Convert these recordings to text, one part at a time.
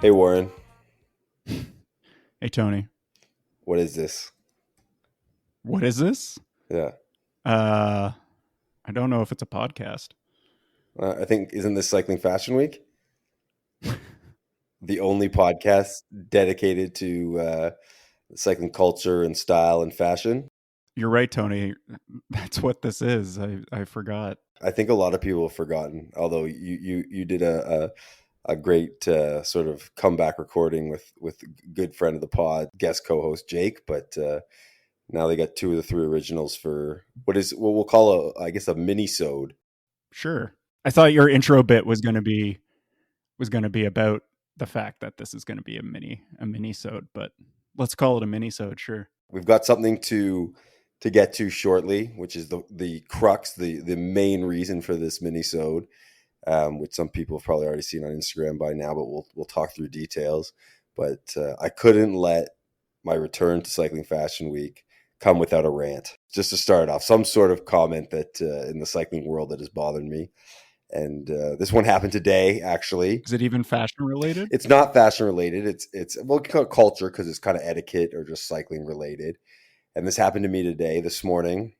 Hey, Warren. Hey, Tony. What is this? What is this? Yeah. Uh, I don't know if it's a podcast. I think, isn't this Cycling Fashion Week? The only podcast dedicated to cycling culture and style and fashion. You're right, Tony. That's what this is. I forgot. I think a lot of people have forgotten, although you did a great sort of comeback recording with a good friend of the pod, guest co-host Jake, but now they got two of the three originals for what we'll call I guess a minisode. Sure. I thought your intro bit was gonna be about the fact that this is gonna be a mini-sode, but let's call it a mini-sode, sure. We've got something to get to shortly, which is the crux, the main reason for this minisode, which some people have probably already seen on Instagram by now, but we'll talk through details. But I couldn't let my return to Cycling Fashion Week come without a rant. Just to start off, some sort of comment that in the cycling world that has bothered me. And this one happened today, actually. Is it even fashion related? It's not fashion related. It's well, we call it culture because it's kind of etiquette or just cycling related. And this happened to me today, this morning.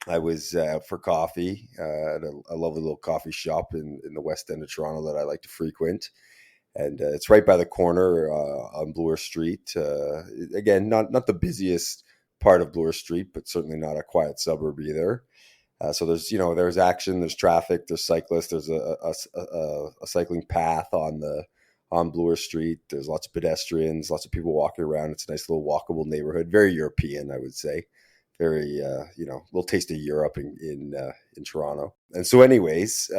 I was out for coffee at a lovely little coffee shop in the West End of Toronto that I like to frequent. And it's right by the corner on Bloor Street. Again, not the busiest part of Bloor Street, but certainly not a quiet suburb either. So there's action, there's traffic, there's cyclists, there's a cycling path on Bloor Street. There's lots of pedestrians, lots of people walking around. It's a nice little walkable neighborhood, very European, I would say. Very little taste of Europe in Toronto. And so, anyways,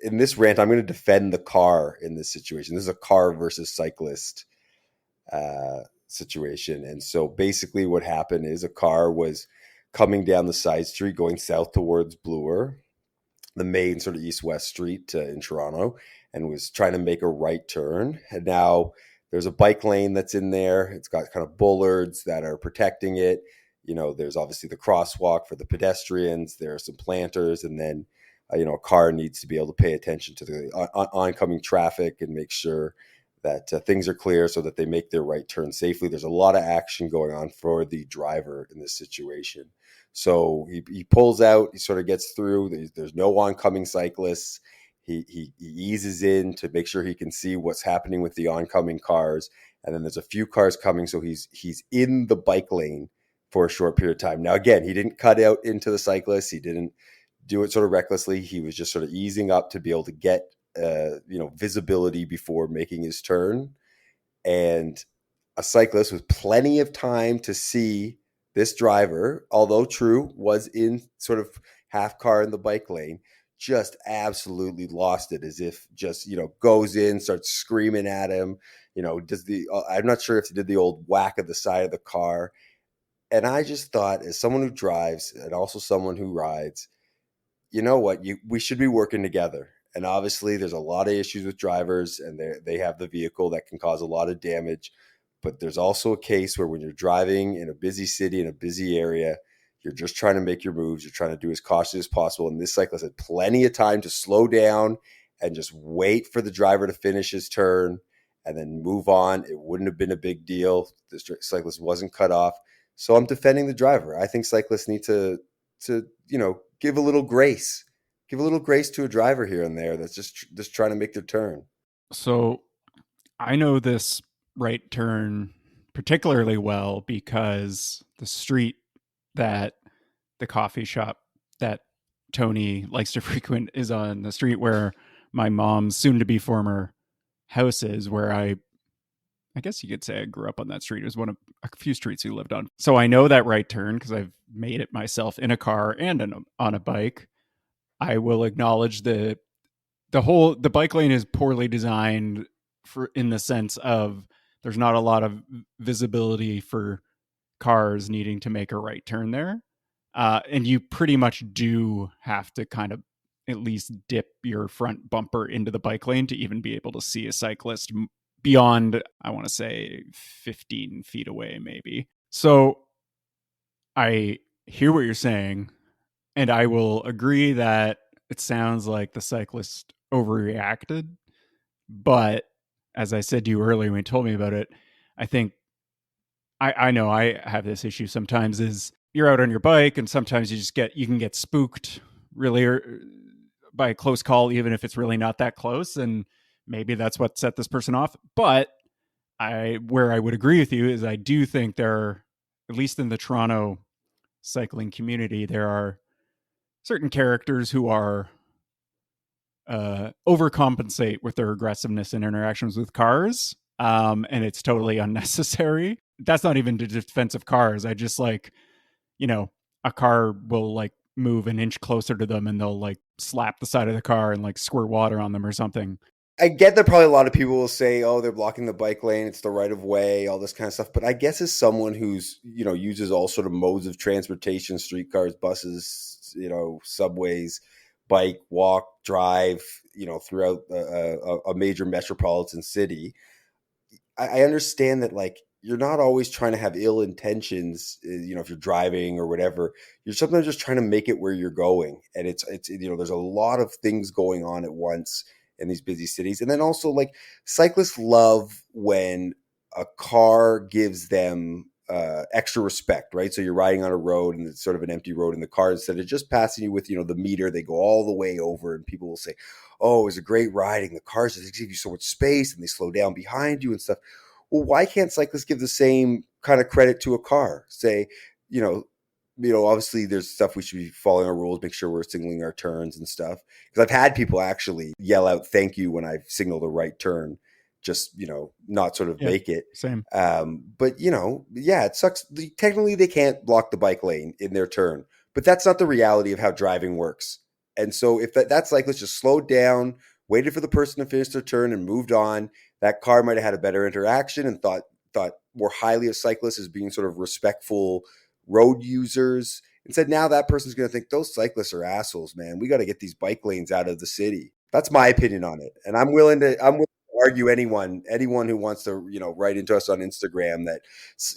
in this rant, I'm going to defend the car in this situation. This is a car versus cyclist situation. And so, basically, what happened is a car was coming down the side street, going south towards Bloor, the main sort of east-west street in Toronto, and was trying to make a right turn. And now there's a bike lane that's in there. It's got kind of bollards that are protecting it. There's obviously the crosswalk for the pedestrians. There are some planters, and then a car needs to be able to pay attention to the oncoming traffic and make sure that things are clear so that they make their right turn safely. There's a lot of action going on for the driver in this situation. So he pulls out, he sort of gets through. There's no oncoming cyclists. He eases in to make sure he can see what's happening with the oncoming cars. And then there's a few cars coming. So he's in the bike lane for a short period of time. Now, again, he didn't cut out into the cyclists. He didn't do it sort of recklessly. He was just sort of easing up to be able to get visibility before making his turn. And a cyclist with plenty of time to see this driver, although true, was in sort of half car in the bike lane, just absolutely lost it, as if just, goes in, starts screaming at him, I'm not sure if he did the old whack of the side of the car. And I just thought, as someone who drives and also someone who rides, you know what, we should be working together. And obviously there's a lot of issues with drivers, and they have the vehicle that can cause a lot of damage. But there's also a case where when you're driving in a busy city, in a busy area, you're just trying to make your moves. You're trying to do as cautious as possible. And this cyclist had plenty of time to slow down and just wait for the driver to finish his turn and then move on. It wouldn't have been a big deal. This cyclist wasn't cut off. So I'm defending the driver. I think cyclists need to give a little grace. Give a little grace to a driver here and there that's just trying to make their turn. So I know this right turn particularly well because the street that the coffee shop that Tony likes to frequent is on the street where my mom's soon-to-be former house is, where I guess you could say I grew up on that street. It was one of a few streets we lived on. So I know that right turn because I've made it myself in a car and on a bike. I will acknowledge the bike lane is poorly designed in the sense of there's not a lot of visibility for cars needing to make a right turn there. And you pretty much do have to kind of at least dip your front bumper into the bike lane to even be able to see a cyclist beyond, I want to say, 15 feet away, maybe. So I hear what you're saying, and I will agree that it sounds like the cyclist overreacted, but as I said to you earlier when you told me about it, I think I know I have this issue sometimes is you're out on your bike and sometimes you can get spooked really by a close call, even if it's really not that close. And maybe that's what set this person off. But where I would agree with you is I do think there are, at least in the Toronto cycling community, there are certain characters who are overcompensate with their aggressiveness in interactions with cars. And it's totally unnecessary. That's not even to defense of cars. I just like, you know, a car will like move an inch closer to them and they'll like slap the side of the car and like squirt water on them or something. I get that probably a lot of people will say, "Oh, they're blocking the bike lane. It's the right of way, all this kind of stuff." But I guess as someone who's uses all sort of modes of transportation, streetcars, buses, subways, bike, walk, drive, throughout a major metropolitan city, I understand that like you're not always trying to have ill intentions. If you're driving or whatever, you're sometimes just trying to make it where you're going, and it's there's a lot of things going on at once in these busy cities, and then also like cyclists love when a car gives them extra respect, right? So you're riding on a road and it's sort of an empty road, and the car, instead of just passing you with the meter, they go all the way over, and people will say, "Oh, it was a great riding. The cars just give you so much space, and they slow down behind you and stuff." Well, why can't cyclists give the same kind of credit to a car? Say, you know, obviously there's stuff we should be following our rules, make sure we're signaling our turns and stuff. Because I've had people actually yell out "thank you" when I've signaled the right turn, just not sort of Yeah, make it. same. But yeah, it sucks. Technically, they can't block the bike lane in their turn, but that's not the reality of how driving works. And so if that cyclist just slowed down, waited for the person to finish their turn, and moved on, that car might have had a better interaction and thought more highly of cyclists as being sort of respectful road users. Instead, now that person's going to think those cyclists are assholes, man. We got to get these bike lanes out of the city. That's my opinion on it, and I'm willing to argue anyone who wants to write into us on Instagram that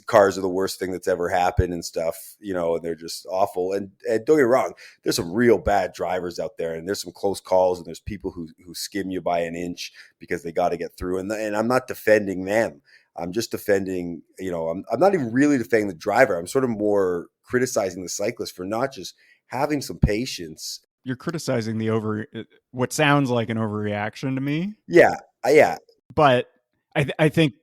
cars are the worst thing that's ever happened and stuff. And they're just awful. And don't get me wrong, there's some real bad drivers out there, and there's some close calls, and there's people who skim you by an inch because they got to get through. And I'm not defending them. I'm just defending, I'm not even really defending the driver. I'm sort of more criticizing the cyclist for not just having some patience. You're criticizing what sounds like an overreaction to me. Yeah. Yeah. But I think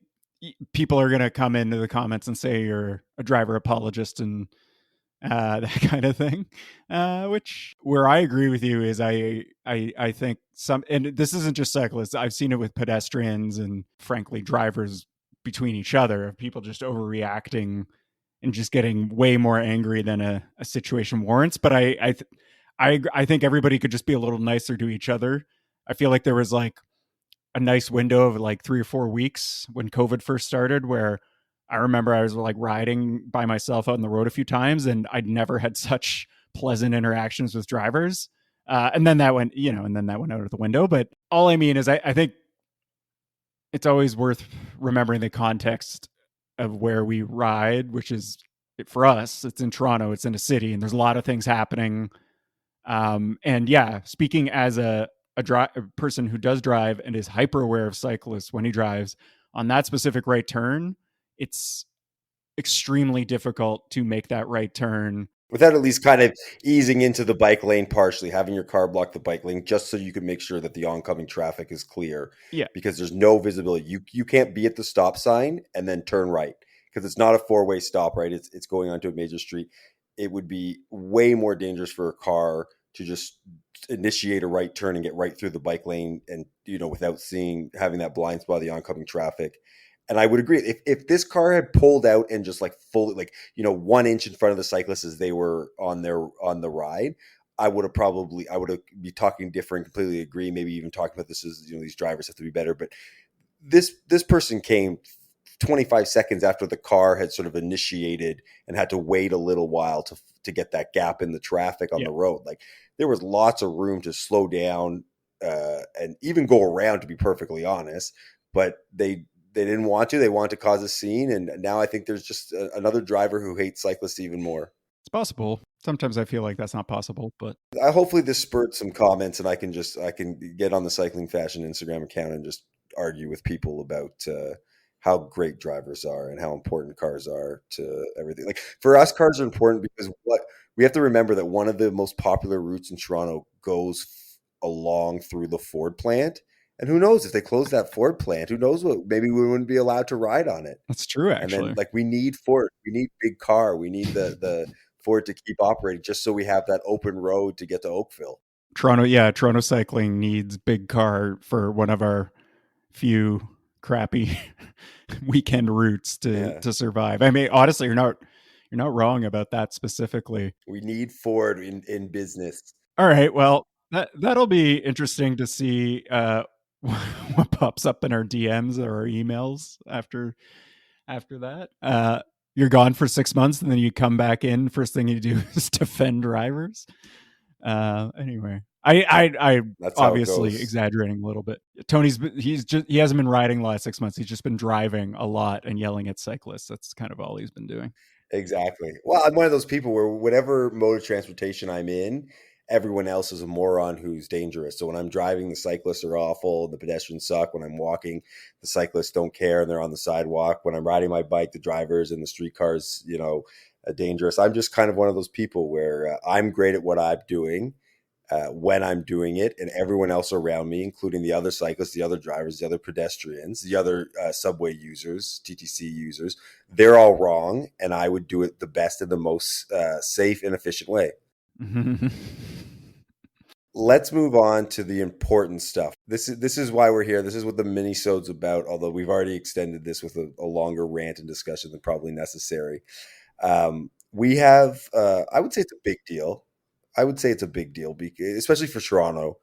people are going to come into the comments and say you're a driver apologist and that kind of thing. Which where I agree with you is I think and this isn't just cyclists. I've seen it with pedestrians and frankly drivers between each other, of people just overreacting and just getting way more angry than a situation warrants. But I think everybody could just be a little nicer to each other. I feel like there was like a nice window of like 3 or 4 weeks when COVID first started where I remember I was like riding by myself out on the road a few times and I'd never had such pleasant interactions with drivers. And then that went out of the window. But all I mean is I think it's always worth remembering the context of where we ride, which is, for us, it's in Toronto, it's in a city, and there's a lot of things happening. And yeah, speaking as a person who does drive and is hyper aware of cyclists when he drives on that specific right turn, it's extremely difficult to make that right turn without at least kind of easing into the bike lane partially, having your car block the bike lane just so you can make sure that the oncoming traffic is clear. Yeah. Because there's no visibility. You can't be at the stop sign and then turn right because it's not a four-way stop, right? It's going onto a major street. It would be way more dangerous for a car to just initiate a right turn and get right through the bike lane and, without having that blind spot of the oncoming traffic. And I would agree if this car had pulled out and just like fully, like, 1 inch in front of the cyclists as they were on the ride, I would have be talking different, completely agree. Maybe even talking about this as, these drivers have to be better. But this person came 25 seconds after the car had sort of initiated and had to wait a little while to get that gap in the traffic on the road. Like there was lots of room to slow down and even go around, to be perfectly honest, but they didn't want to. They wanted to cause a scene, and now I think there's just another driver who hates cyclists even more. It's possible. Sometimes I feel like that's not possible, but hopefully this spurred some comments, and I can get on the Cycling Fashion Instagram account and just argue with people about how great drivers are and how important cars are to everything. Like for us, cars are important because what we have to remember that one of the most popular routes in Toronto goes along through the Ford plant. And who knows if they close that Ford plant, who knows what, maybe we wouldn't be allowed to ride on it. That's true, And then actually. like we need Ford, we need big car, we need the Ford to keep operating just so we have that open road to get to Oakville. Toronto cycling needs big car for one of our few crappy weekend routes Yeah. to survive. I mean, honestly, you're not wrong about that specifically. We need Ford in business. All right, well, that'll be interesting to see what pops up in our DMs or our emails after that. You're gone for 6 months and then you come back in. First thing you do is defend drivers. Anyway, I That's how it obviously goes. exaggerating a little bit. He hasn't been riding the last 6 months. He's just been driving a lot and yelling at cyclists. That's kind of all he's been doing. Exactly. Well, I'm one of those people where whatever mode of transportation I'm in, everyone else is a moron who's dangerous. So when I'm driving, the cyclists are awful, the pedestrians suck. When I'm walking, the cyclists don't care and they're on the sidewalk. When I'm riding my bike, the drivers and the streetcars, dangerous. I'm just kind of one of those people where I'm great at what I'm doing when I'm doing it, and everyone else around me, including the other cyclists, the other drivers, the other pedestrians, the other subway users, TTC users, they're all wrong, and I would do it the best and the most safe and efficient way. Let's move on to the important stuff. This is why we're here. This is what the minisode's about. Although we've already extended this with a longer rant and discussion than probably necessary. We have, I would say it's a big deal. I would say it's a big deal, especially for Toronto,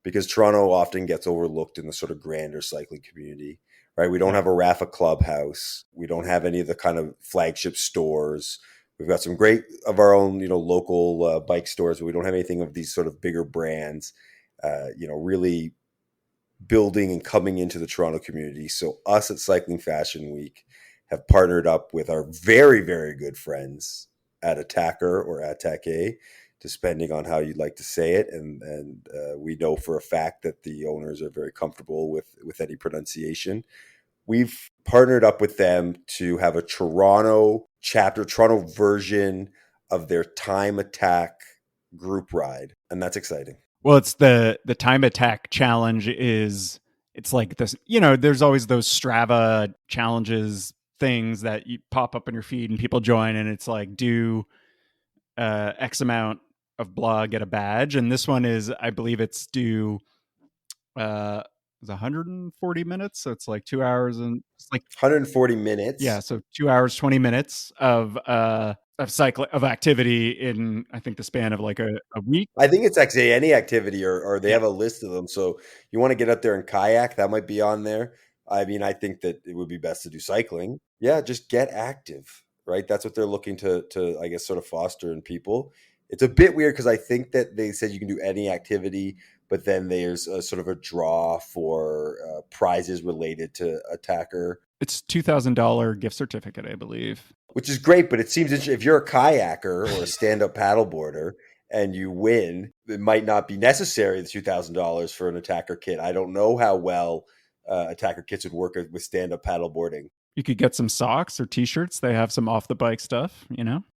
because Toronto often gets overlooked in the sort of grander cycling community, right? We don't Yeah. have a Rafa clubhouse. We don't have any of the kind of flagship stores. We've got some great of our own, local bike stores, but we don't have anything of these sort of bigger brands, really building and coming into the Toronto community. So us at Cycling Fashion Week have partnered up with our very, very good friends at Attaquer or Attaquer, depending on how you'd like to say it. And we know for a fact that the owners are very comfortable with any pronunciation. We've partnered up with them to have a Toronto chapter, Toronto version of their Time Attack group ride. And that's exciting. Well, it's the time attack challenge is it's like this, there's always those Strava challenges things that you pop up in your feed and people join and it's like do X amount of blog, get a badge. And this one is, I believe it's due it's 140 minutes. So it's like 2 hours and it's like 140 minutes. yeah, so 2 hours, 20 minutes of cycle of activity in I think the span of like a week. I think it's actually any activity, or they Yeah. have a list of them. So you want to get up there and kayak, that might be on there. I mean, I think that it would be best to do cycling. Yeah, just get active, right? That's what they're looking to I guess sort of foster in people. It's a bit weird because I think that they said you can do any activity, but then there's a sort of a draw for prizes related to Attacker, It's $2,000 gift certificate, I believe. which is great. But it seems if you're a kayaker or a stand-up paddleboarder and you win, it might not be necessary the $2,000 for an Attacker kit. I don't know how well Attacker kits would work with stand-up paddleboarding. You could get some socks or t-shirts. They have some off the bike stuff,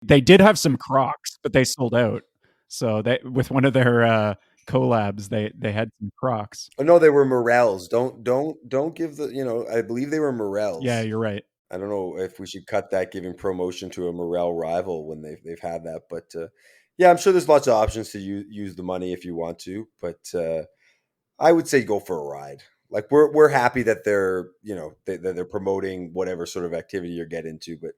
They did have some Crocs, but they sold out. So they with one of their collabs, they had some Crocs. Oh no, they were Morels. Don't give the. I believe they were Yeah, Morels. you're right. I don't know if we should cut that, giving promotion to a Morel rival when they've had that, but yeah, I'm sure there's lots of options to use the money if you want to, but I would say go for a ride. Like we're happy that they're promoting whatever sort of activity you're getting into, but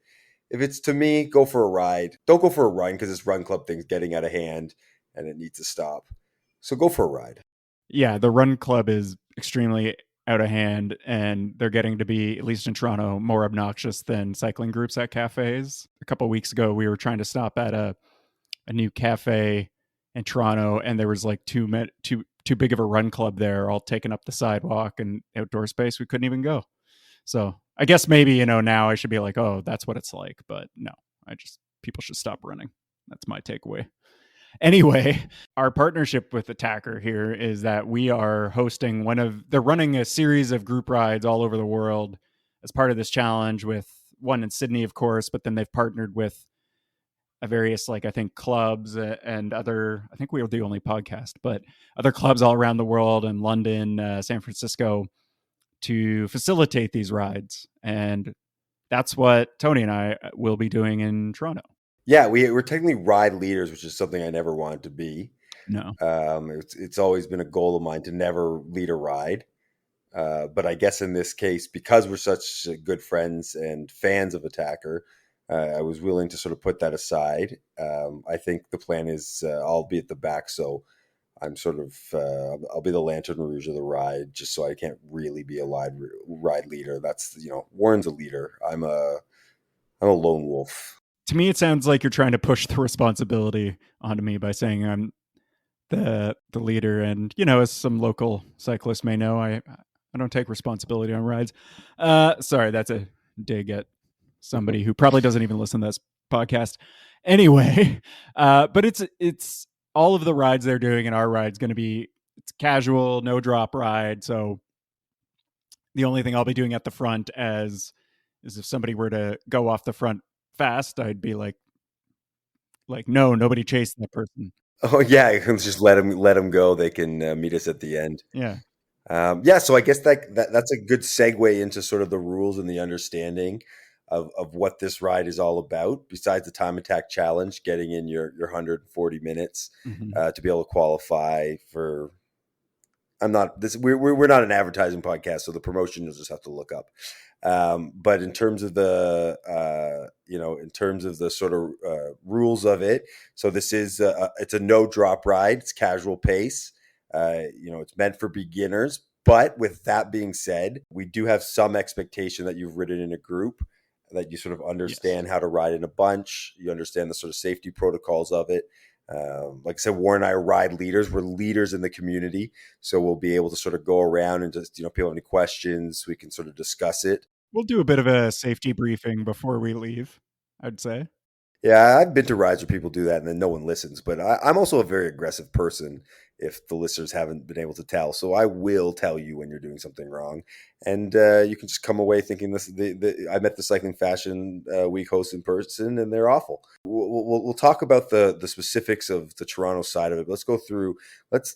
if it's to me, go for a ride. Don't go for a run because this run club thing's getting out of hand and it needs to stop. So go for a ride. Yeah, the run club is extremely out of hand and they're getting to be, at least in Toronto, more obnoxious than cycling groups at cafes. A couple of weeks ago, we were trying to stop at a new cafe in Toronto and there was like too big of a run club there, all taking up the sidewalk and outdoor space. We couldn't even go. So I guess maybe, now I should be like, oh, that's what it's like. But no, people should stop running. That's my takeaway. Anyway, our partnership with Attaquer here is that we are hosting they're running a series of group rides all over the world as part of this challenge, with one in Sydney, of course, but then they've partnered with a various, like, I think clubs and other, I think we are the only podcast, but other clubs all around the world, in London, San Francisco, to facilitate these rides. And that's what Tony and I will be doing in Toronto. Yeah, we're technically ride leaders, which is something I never wanted to be. No. It's always been a goal of mine to never lead a ride. But I guess in this case, because we're such good friends and fans of Attaquer, I was willing to sort of put that aside. I think the plan is I'll be at the back, so I'm sort of I'll be the lantern rouge of the ride, just so I can't really be a ride leader. That's, Warren's a leader. I'm a lone wolf. To me, it sounds like you're trying to push the responsibility onto me by saying I'm the leader. And, as some local cyclists may know, I don't take responsibility on rides. Sorry, that's a dig at somebody who probably doesn't even listen to this podcast. Anyway, but it's all of the rides they're doing, and our ride's going to be, it's casual, no drop ride. So the only thing I'll be doing at the front is if somebody were to go off the front fast, I'd be like, no, nobody chased that person. Oh yeah, I can just let them go. They can meet us at the end. Yeah. So I guess that's a good segue into sort of the rules and the understanding of what this ride is all about. Besides the time attack challenge, getting in your 140 minutes to be able to qualify for. We're not an advertising podcast, so the promotion you'll just have to look up. But in terms of the sort of rules of it, so this is it's a no drop ride. It's casual pace. It's meant for beginners. But with that being said, we do have some expectation that you've ridden in a group, that you sort of understand how to ride in a bunch. You understand the sort of safety protocols of it. Like I said, Warren and I are ride leaders. We're leaders in the community. So we'll be able to sort of go around and just, people have any questions, we can sort of discuss it. We'll do a bit of a safety briefing before we leave, I'd say. Yeah, I've been to rides where people do that and then no one listens. But I'm also a very aggressive person, if the listeners haven't been able to tell. So I will tell you when you're doing something wrong. And you can just come away thinking I met the Cycling Fashion Week host in person, and they're awful. We'll talk about the specifics of the Toronto side of it. Let's go through. Let's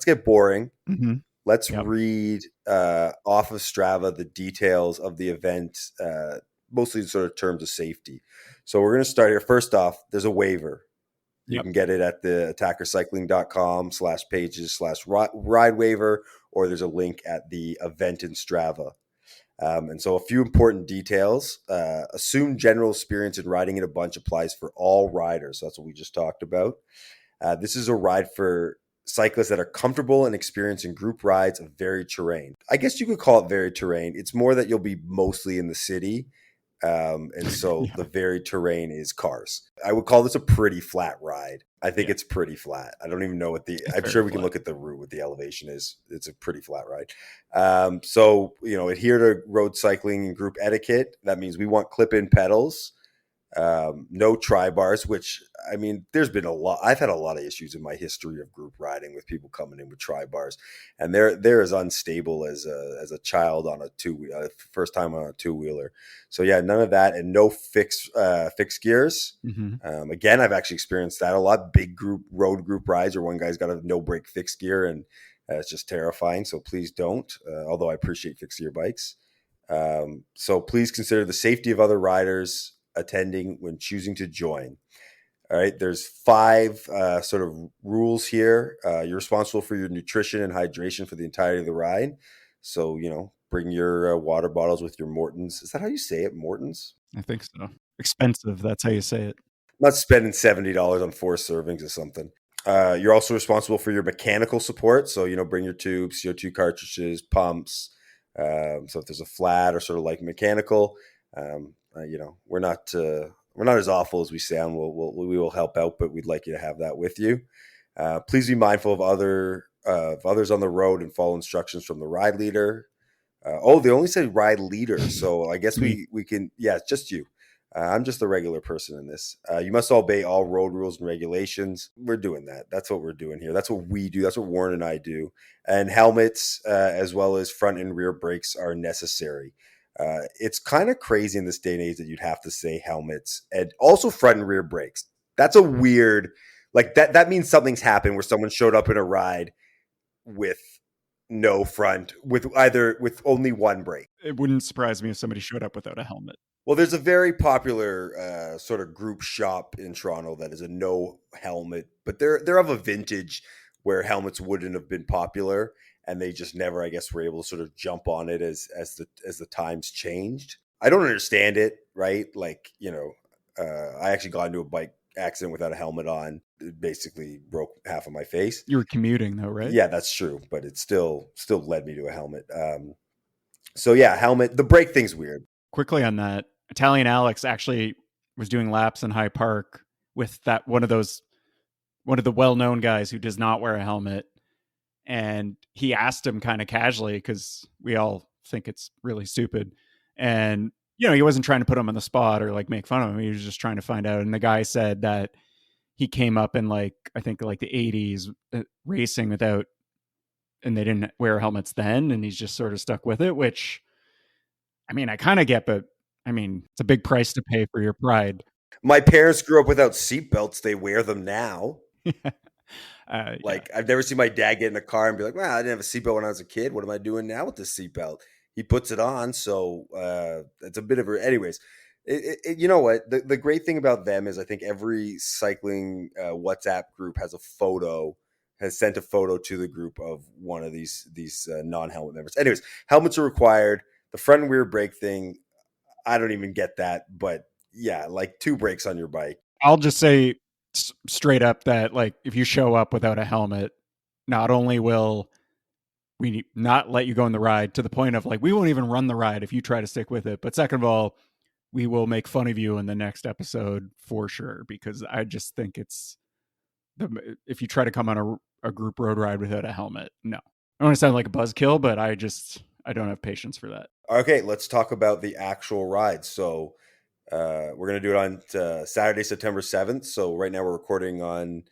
get boring. Mm-hmm. Let's read off of Strava the details of the event, mostly sort of terms of safety. So we're going to start here. First off, there's a waiver. You can get it at the attackercycling.com/pages/ride waiver, or there's a link at the event in Strava. And so a few important details. Assume general experience in riding in a bunch applies for all riders. So that's what we just talked about. This is a ride for cyclists that are comfortable and experienced in group rides of varied terrain. I guess you could call it varied terrain. It's more that you'll be mostly in the city. And so the varied terrain is cars. I would call this a pretty flat ride. I think it's pretty flat. I don't even know what I'm sure we can look at the route, what the elevation is. It's a pretty flat ride. So, adhere to road cycling and group etiquette. That means we want clip-in pedals. No tri-bars, which, I mean, there's been I've had a lot of issues in my history of group riding with people coming in with tri-bars, and they're as unstable as a child on a first time on a two-wheeler. So yeah, none of that, and no fixed gears. Mm-hmm. Again, I've actually experienced that a lot. Big road group rides where one guy's got a no brake fixed gear, and it's just terrifying. So please don't, although I appreciate fixed gear bikes. So please consider the safety of other riders attending when choosing to join. All right, there's 5 sort of rules here. You're responsible for your nutrition and hydration for the entirety of the ride. So, bring your water bottles with your Mortons. Is that how you say it, Mortons? I think so. Expensive, that's how you say it. I'm not spending $70 on 4 servings or something. You're also responsible for your mechanical support. So, bring your tubes, CO2 cartridges, pumps. So if there's a flat or sort of like mechanical, we're not as awful as we sound. We will help out, but we'd like you to have that with you. Please be mindful of others on the road and follow instructions from the ride leader. They only say ride leader, so I guess we can. Yeah, it's just you. I'm just a regular person in this. You must obey all road rules and regulations. We're doing that. That's what we're doing here. That's what we do. That's what Warren and I do. And helmets, as well as front and rear brakes, are necessary. It's kind of crazy in this day and age that you'd have to say helmets and also front and rear brakes. That's a weird, like that means something's happened where someone showed up in a ride with no front, with only one brake. It wouldn't surprise me if somebody showed up without a helmet. Well, there's a very popular sort of group shop in Toronto that is a no helmet, but they're of a vintage where helmets wouldn't have been popular, and they just never, I guess, were able to sort of jump on it as the times changed. I don't understand it, right? Like, I actually got into a bike accident without a helmet on. It basically broke half of my face. You were commuting though, right? Yeah, that's true, but it still led me to a helmet. So yeah, helmet. The brake thing's weird. Quickly on that, Italian Alex actually was doing laps in High Park with that one of the well-known guys who does not wear a helmet, and he asked him kind of casually because we all think it's really stupid, and he wasn't trying to put him on the spot or like make fun of him. He was just trying to find out, and the guy said that he came up in I think the 80s racing without, and they didn't wear helmets then, and he's just sort of stuck with it, which I mean, I kind of get, but I mean, it's a big price to pay for your pride. My parents grew up without seatbelts. They wear them now. I've never seen my dad get in a car and be like, well, I didn't have a seatbelt when I was a kid. What am I doing now with this seatbelt? He puts it on. So it's a bit of anyways, you know what? The great thing about them is I think every cycling WhatsApp group has sent a photo to the group of one of these non-helmet members. Anyways, helmets are required. The front and rear brake thing, I don't even get that. But yeah, like 2 brakes on your bike. I'll just say straight up that if you show up without a helmet, not only will we not let you go on the ride to the point of we won't even run the ride if you try to stick with it, but second of all, we will make fun of you in the next episode for sure, because I just think if you try to come on a group road ride without a helmet, no. I don't want to sound like a buzzkill, but I don't have patience for that. Okay, let's talk about the actual ride. So we're going to do it on Saturday, September 7th. So right now we're recording on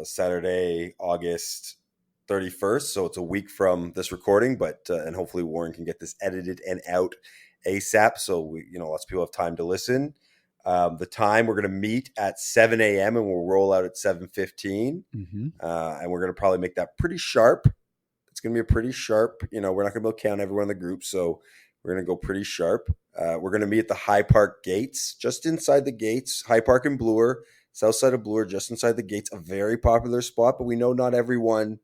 Saturday, August 31st. So it's a week from this recording, but and hopefully Warren can get this edited and out ASAP. So lots of people have time to listen. The time, we're going to meet at 7 a.m. and we'll roll out at 7:15. Mm-hmm. And we're going to probably make that pretty sharp. It's going to be a pretty sharp, we're not going to be able to count everyone in the group. So we're going to go pretty sharp. We're going to meet at the High Park gates, just inside the gates. High Park in Bloor, south side of Bloor, just inside the gates. A very popular spot, but we know not everyone,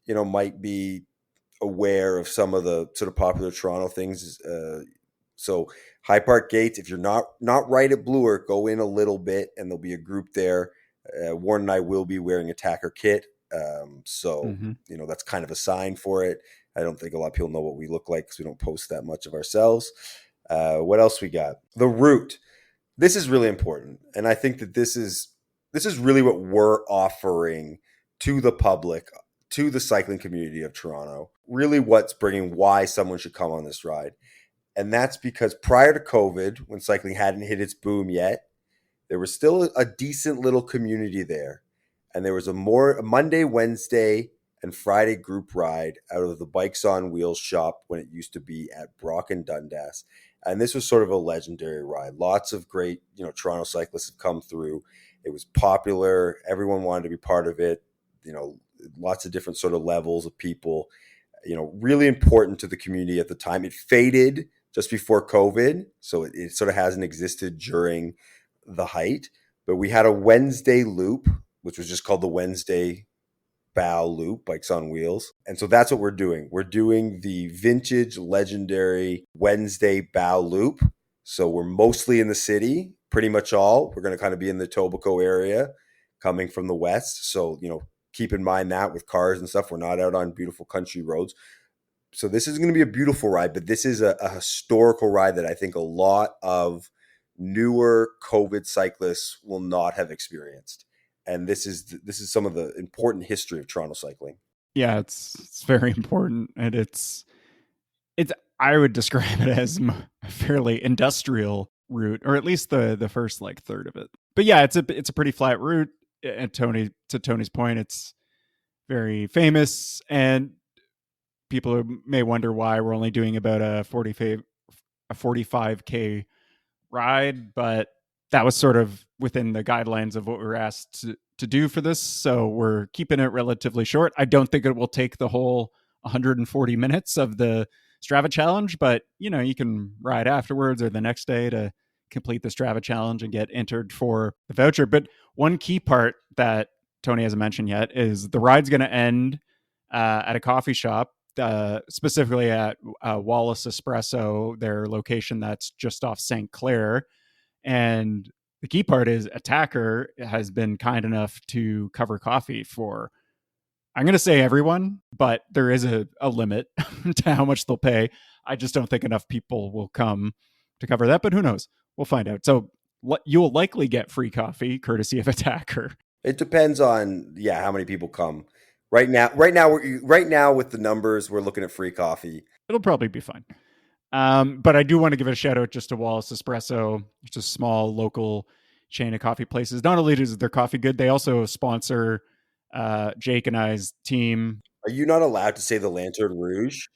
might be aware of some of the sort of popular Toronto things. So High Park gates, if you're not right at Bloor, go in a little bit and there'll be a group there. Warren and I will be wearing Attaquer kit. That's kind of a sign for it. I don't think a lot of people know what we look like because we don't post that much of ourselves. What else we got? The route. This is really important. And I think that this is really what we're offering to the public, to the cycling community of Toronto. Really what's bringing why someone should come on this ride. And that's because prior to COVID, when cycling hadn't hit its boom yet, there was still a decent little community there. And there was a Monday, Wednesday, and Friday group ride out of the Bikes on Wheels shop when it used to be at Brock and Dundas. And this was sort of a legendary ride. Lots of great, Toronto cyclists have come through. It was popular. Everyone wanted to be part of it. Lots of different sort of levels of people, really important to the community at the time. It faded just before COVID, so it sort of hasn't existed during the height. But we had a Wednesday loop, which was just called the Wednesday Bow Loop, Bikes on Wheels. And so that's what we're doing. We're doing the vintage legendary Wednesday Bow Loop. So we're mostly in the city, pretty much all. We're going to kind of be in the Etobicoke area coming from the west. So, keep in mind that with cars and stuff, we're not out on beautiful country roads. So this is going to be a beautiful ride, but this is a historical ride that I think a lot of newer COVID cyclists will not have experienced. And this is some of the important history of Toronto cycling. Yeah, it's very important, and it's I would describe it as a fairly industrial route, or at least the first like third of it. But yeah, it's a pretty flat route. And Tony's point, it's very famous, and people may wonder why we're only doing about a 45k ride, but that was sort of within the guidelines of what we were asked to do for this. So we're keeping it relatively short. I don't think it will take the whole 140 minutes of the Strava challenge, but you can ride afterwards or the next day to complete the Strava challenge and get entered for the voucher. But one key part that Tony hasn't mentioned yet is the ride's going to end at a coffee shop, specifically at Wallace Espresso, their location that's just off St. Clair. And the key part is Attaquer has been kind enough to cover coffee for, I'm going to say everyone, but there is a limit to how much they'll pay. I just don't think enough people will come to cover that, but who knows? We'll find out. So you'll likely get free coffee courtesy of Attaquer. It depends on how many people come. Right now with the numbers, we're looking at free coffee. It'll probably be fine. But I do want to give a shout out just to Wallace Espresso. It's a small local chain of coffee places. Not only is their coffee good, they also sponsor Jake and I's team. Are you not allowed to say the Lantern Rouge?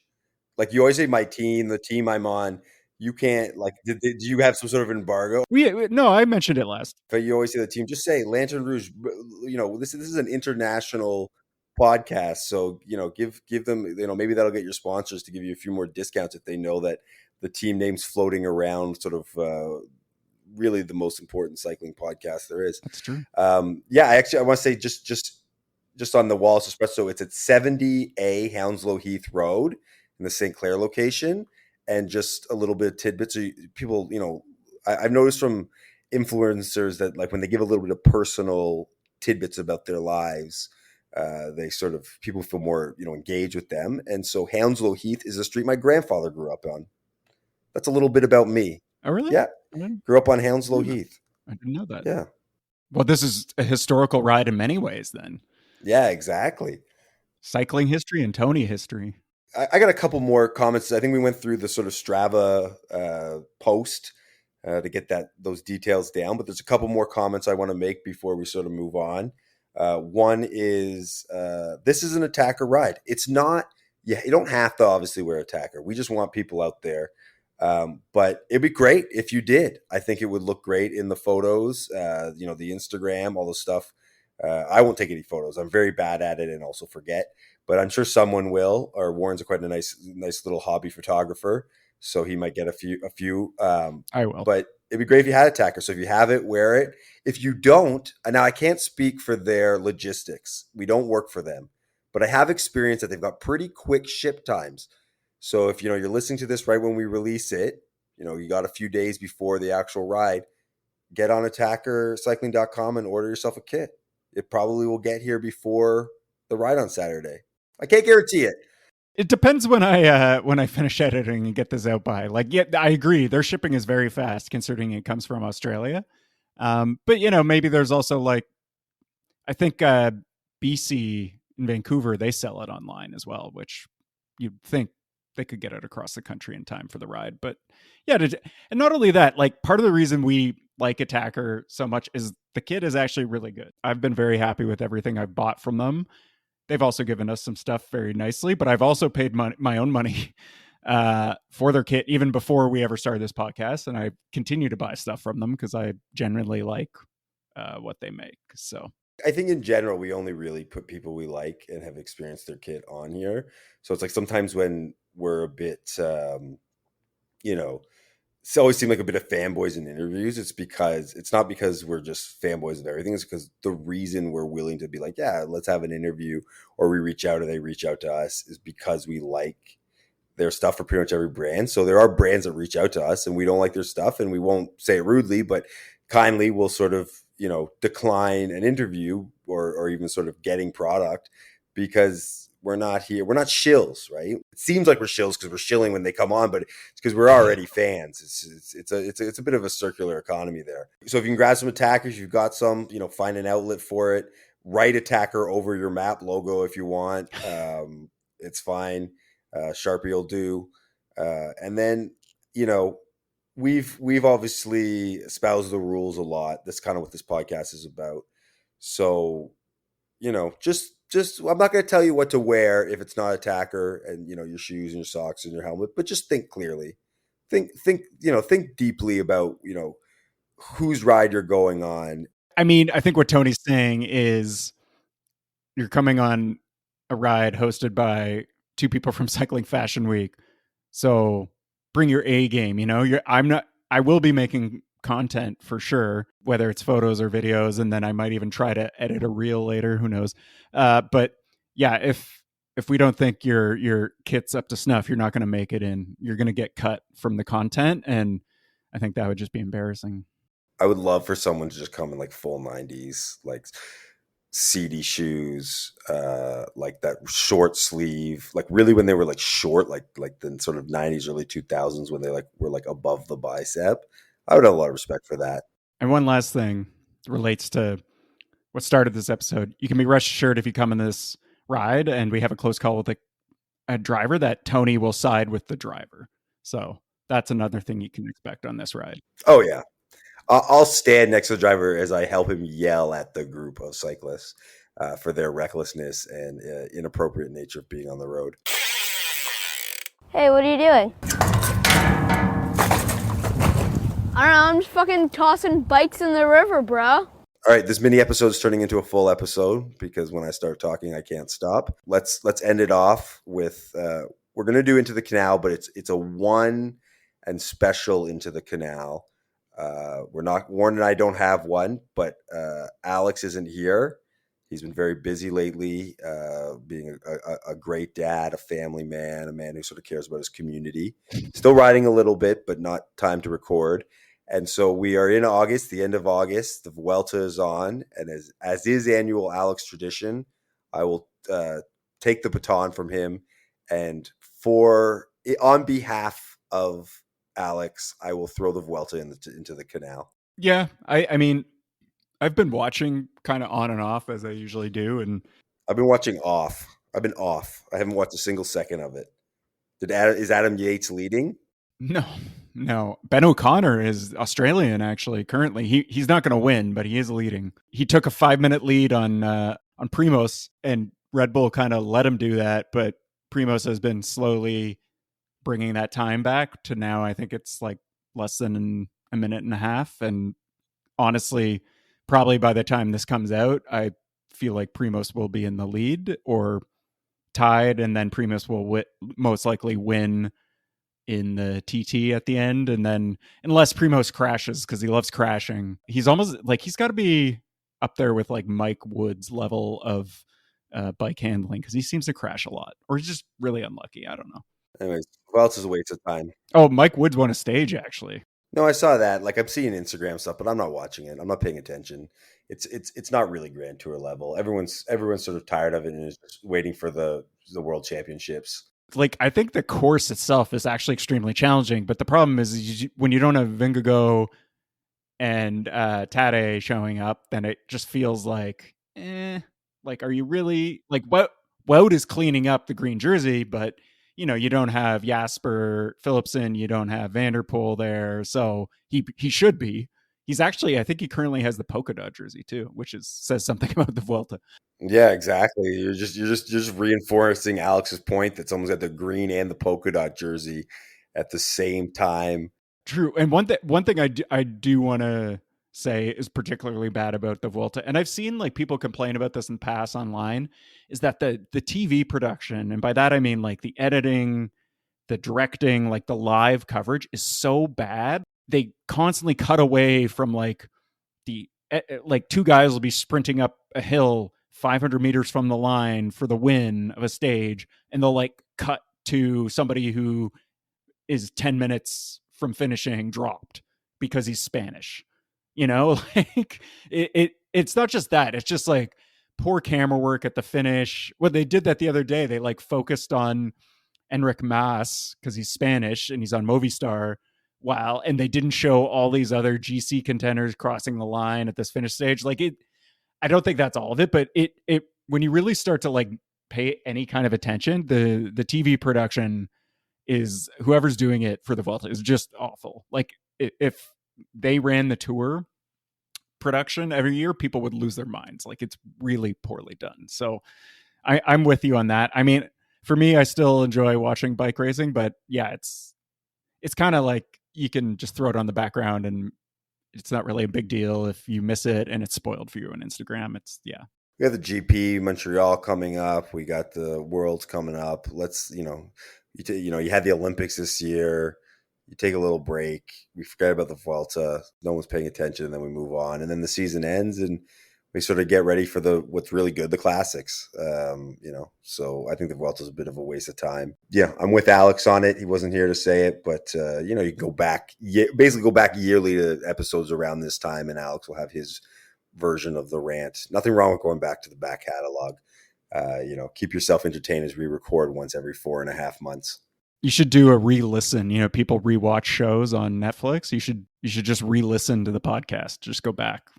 Like you always say my team, the team I'm on. You can't, like, did you have some sort of embargo? No, I mentioned it last. But you always say the team. Just say Lantern Rouge. This is an international podcast, so give them, maybe that'll get your sponsors to give you a few more discounts if they know that the team name's floating around, sort of really the most important cycling podcast there is. That's true. I want to say just on the Wallace Espresso, it's at 70A Hounslow Heath Road in the St. Clair location. And just a little bit of tidbits. So people, I've noticed from influencers that, like, when they give a little bit of personal tidbits about their lives, they sort of, people feel more, engaged with them. And so Hounslow Heath is a street my grandfather grew up on. That's a little bit about me. Oh, really? Yeah. Grew up on Hounslow Heath. I didn't know that. Yeah. Well, this is a historical ride in many ways then. Yeah, exactly. Cycling history and Tony history. I got a couple more comments. I think we went through the sort of Strava post to get those details down, but there's a couple more comments I want to make before we sort of move on. One is this is an Attaquer ride. It's not. You don't have to obviously wear Attaquer. We just want people out there. But it'd be great if you did. I think it would look great in the photos. The Instagram, all the stuff. I won't take any photos. I'm very bad at it and also forget. But I'm sure someone will. Or Warren's quite a nice little hobby photographer, so he might get a few. I will. But it'd be great if you had Attaquer. So if you have it, wear it. If you don't, now I can't speak for their logistics. We don't work for them, but I have experience that they've got pretty quick ship times. So if you're listening to this right when we release it, you got a few days before the actual ride, get on attackercycling.com and order yourself a kit. It probably will get here before the ride on Saturday. I can't guarantee it. It depends when I finish editing and get this out by. I agree. Their shipping is very fast considering it comes from Australia. But maybe there's also I think BC in Vancouver, they sell it online as well, which you'd think they could get it across the country in time for the ride. But yeah, and not only that, part of the reason we like Attaquer so much is the kit is actually really good. I've been very happy with everything I've bought from them. They've also given us some stuff very nicely, but I've also paid my own money for their kit even before we ever started this podcast. And I continue to buy stuff from them because I genuinely like what they make. So I think in general, we only really put people we like and have experienced their kit on here. So it's like sometimes when we're a bit, it's always seemed like a bit of fanboys in interviews. It's not because we're just fanboys of everything. It's because the reason we're willing to be like, yeah, let's have an interview, or we reach out or they reach out to us, is because we like their stuff for pretty much every brand. So there are brands that reach out to us and we don't like their stuff, and we won't say it rudely, but kindly we'll sort of, decline an interview or even sort of getting product because we're not here. We're not shills, right? It seems like we're shills because we're shilling when they come on, but it's because we're already fans. It's a bit of a circular economy there. So if you can grab some Attaquers, you've got some, find an outlet for it. Write Attaquer over your map logo if you want. It's fine. Sharpie will do. And then, we've obviously espoused the rules a lot. That's kind of what this podcast is about. So, just I'm not going to tell you what to wear if it's not Attaquer, and your shoes and your socks and your helmet, but just think clearly. Think deeply about, whose ride you're going on. I mean, I think what Tony's saying is you're coming on a ride hosted by two people from Cycling Fashion Week. So bring your A game, I will be making content for sure, whether it's photos or videos, and then I might even try to edit a reel later, who knows. But yeah, if we don't think your kit's up to snuff, you're not going to make it in. You're going to get cut from the content, and I think that would just be embarrassing. I would love for someone to just come in like full 90s, like seedy shoes, like that short sleeve, like really when they were like short, like the sort of 90s, early 2000s, when they like were like above the bicep. I would have a lot of respect for that. And one last thing relates to what started this episode. You can be rest assured if you come in this ride and we have a close call with a driver, that Tony will side with the driver. So that's another thing you can expect on this ride. Oh yeah. I'll stand next to the driver as I help him yell at the group of cyclists for their recklessness and inappropriate nature of being on the road. Hey, what are you doing? I don't know, I'm just fucking tossing bikes in the river, bro. All right, this mini episode is turning into a full episode because when I start talking, I can't stop. Let's end it off with we're going to do Into the Canal, but it's a one and special Into the Canal. Warren and I don't have one, but Alex isn't here. He's been very busy lately, being a great dad, a family man, a man who sort of cares about his community. Still riding a little bit, but not time to record. And so we are in August, the end of August. The Vuelta is on, and as is annual Alex tradition, I will take the baton from him, and on behalf of Alex, I will throw the Vuelta into the Canal. Yeah, I mean, I've been watching kind of on and off as I usually do, and I've been watching off. I've been off. I haven't watched a single second of it. Is Adam Yates leading? No. Ben O'Connor is Australian, actually. Currently, he's not going to win, but he is leading. He took a 5-minute lead on Primoz, and Red Bull kind of let him do that. But Primoz has been slowly bringing that time back to now. I think it's like less than a minute and a half. And honestly, probably by the time this comes out, I feel like Primoz will be in the lead or tied, and then Primoz will most likely win in the TT at the end. And then unless Primoz crashes, because he loves crashing, he's almost like he's got to be up there with like Mike Wood's level of bike handling, because he seems to crash a lot, or he's just really unlucky. I don't know. Anyways, who else is a waste of time? Oh, Mike Woods won a stage, actually. No, I saw that. Like, I'm seeing Instagram stuff, but I'm not watching it. I'm not paying attention. It's not really Grand Tour level. Everyone's sort of tired of it and is just waiting for the World Championships. Like, I think the course itself is actually extremely challenging, but the problem is when you don't have Vingegaard and Tade showing up, then it just feels like, like, are you really like Wout is cleaning up the green jersey, but you don't have Jasper Philipsen, you don't have Vanderpool there, so he should be. He's actually, I think he currently has the polka dot jersey too, which says something about the Vuelta. Yeah, exactly. You're just reinforcing Alex's point that someone's got the green and the polka dot jersey at the same time. True. And one thing I do want to say is particularly bad about the Vuelta, and I've seen like people complain about this in the past online, is that the TV production, and by that I mean like the editing, the directing, like the live coverage is so bad. They constantly cut away from like like two guys will be sprinting up a hill 500 meters from the line for the win of a stage, and they'll like cut to somebody who is 10 minutes from finishing dropped because he's Spanish. Like it's not just that. It's just like poor camera work at the finish. Well, they did that the other day. They like focused on Enric Mas because he's Spanish and he's on Movistar. Wow. And they didn't show all these other GC contenders crossing the line at this finish stage. Like I don't think that's all of it, but it when you really start to like pay any kind of attention, the TV production is, whoever's doing it for the Vuelta is just awful. Like if they ran the tour production every year, people would lose their minds. Like, it's really poorly done. So I'm with you on that. I mean, for me, I still enjoy watching bike racing, but yeah, it's kind of like you can just throw it on the background and it's not really a big deal if you miss it and it's spoiled for you on Instagram. It's, yeah. We have the GP Montreal coming up. We got the Worlds coming up. Let's, you had the Olympics this year. You take a little break. We forget about the Vuelta. No one's paying attention, and then we move on. And then the season ends, and we sort of get ready for what's really good, the classics. So I think the Vuelta is a bit of a waste of time. Yeah, I'm with Alex on it. He wasn't here to say it, but you can go back, basically go back yearly to episodes around this time, and Alex will have his version of the rant. Nothing wrong with going back to the back catalog. Keep yourself entertained as we record once every 4.5 months. You should do a re-listen. People rewatch shows on Netflix. You should just re-listen to the podcast. Just go back.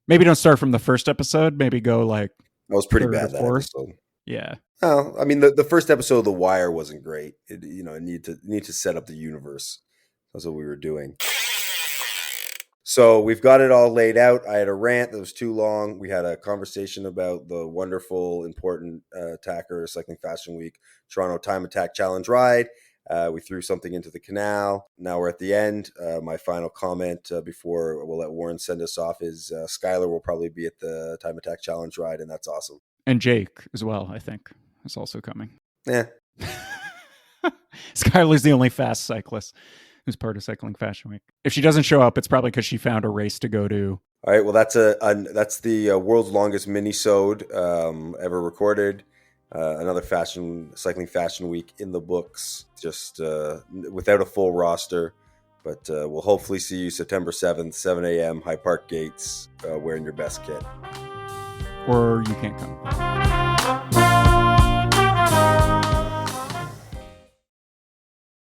Maybe don't start from the first episode. Maybe go like that was pretty bad, that episode. Yeah. Oh, I mean, the first episode of The Wire wasn't great. It need to set up the universe. That's what we were doing. So we've got it all laid out. I had a rant that was too long. We had a conversation about the wonderful, important Attaquer Cycling Fashion Week Toronto Time Attack Challenge ride. We threw something into the Canal. Now we're at the end. My final comment before we'll let Warren send us off is Skylar will probably be at the Time Attack Challenge ride, and that's awesome. And Jake as well, I think, is also coming. Yeah. Skylar's the only fast cyclist who's part of Cycling Fashion Week. If she doesn't show up, it's probably because she found a race to go to. All right. Well, that's the world's longest Minisode ever recorded. Another cycling fashion week in the books, just without a full roster. But we'll hopefully see you September 7th, 7 a.m., High Park Gates, wearing your best kit. Or you can't come.